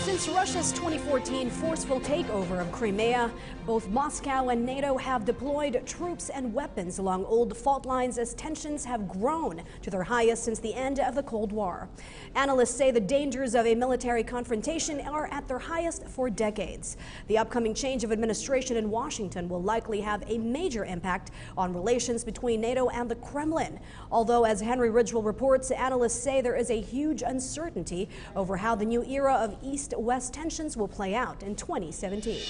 Since Russia's 2014 forceful takeover of Crimea, both Moscow and NATO have deployed troops and weapons along old fault lines as tensions have grown to their highest since the end of the Cold War. Analysts say the dangers of a military confrontation are at their highest for decades. The upcoming change of administration in Washington will likely have a major impact on relations between NATO and the Kremlin. Although, as Henry Ridgewell reports, analysts say there is a huge uncertainty over how the new era of East-West tensions will play out in 2017.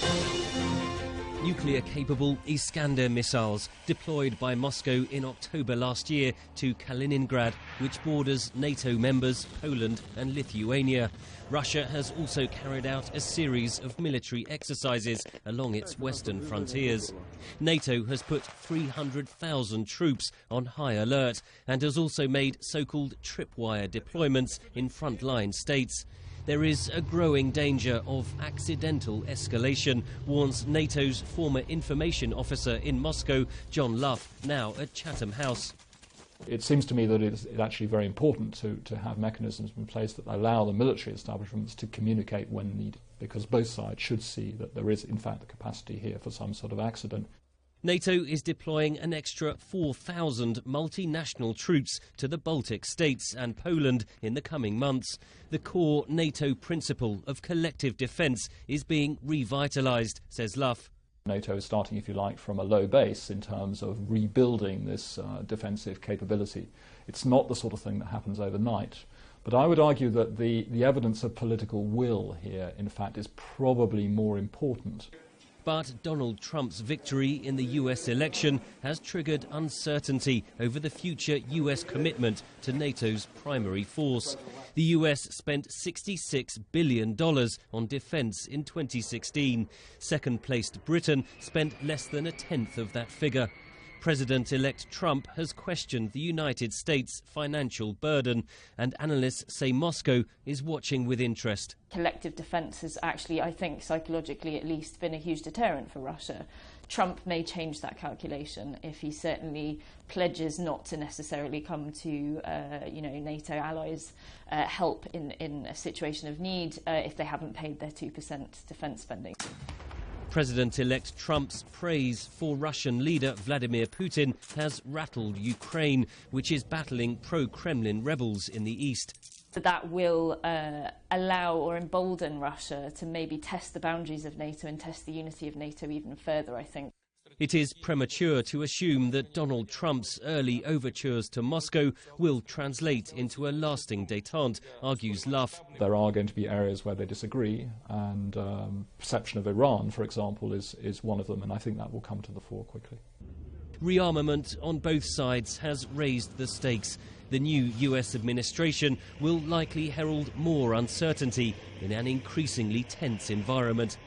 Nuclear-capable Iskander missiles deployed by Moscow in October last year to Kaliningrad, which borders NATO members Poland and Lithuania. Russia has also carried out a series of military exercises along its western frontiers. NATO has put 300,000 troops on high alert and has also made so-called tripwire deployments in frontline states. There is a growing danger of accidental escalation, warns NATO's former information officer in Moscow, John Luff, now at Chatham House. It seems to me that it's actually very important to have mechanisms in place that allow the military establishments to communicate when needed, because both sides should see that there is, in fact, the capacity here for some sort of accident. NATO is deploying an extra 4,000 multinational troops to the Baltic states and Poland in the coming months. The core NATO principle of collective defence is being revitalised, says Luff. NATO is starting, if you like, from a low base in terms of rebuilding this defensive capability. It's not the sort of thing that happens overnight. But I would argue that the evidence of political will here, in fact, is probably more important. But Donald Trump's victory in the US election has triggered uncertainty over the future US commitment to NATO's primary force. The US spent $66 billion on defence in 2016. Second-placed Britain spent less than a tenth of that figure. President-elect Trump has questioned the United States' financial burden, and analysts say Moscow is watching with interest. Collective defence has actually, I think, psychologically at least, been a huge deterrent for Russia. Trump may change that calculation if he certainly pledges not to necessarily come to NATO allies' help in a situation of need if they haven't paid their 2% defence spending. President-elect Trump's praise for Russian leader Vladimir Putin has rattled Ukraine, which is battling pro-Kremlin rebels in the east. That will allow or embolden Russia to maybe test the boundaries of NATO and test the unity of NATO even further, I think. It is premature to assume that Donald Trump's early overtures to Moscow will translate into a lasting détente, argues Luff. There are going to be areas where they disagree, and perception of Iran, for example, is one of them, and I think that will come to the fore quickly. Rearmament on both sides has raised the stakes. The new US administration will likely herald more uncertainty in an increasingly tense environment.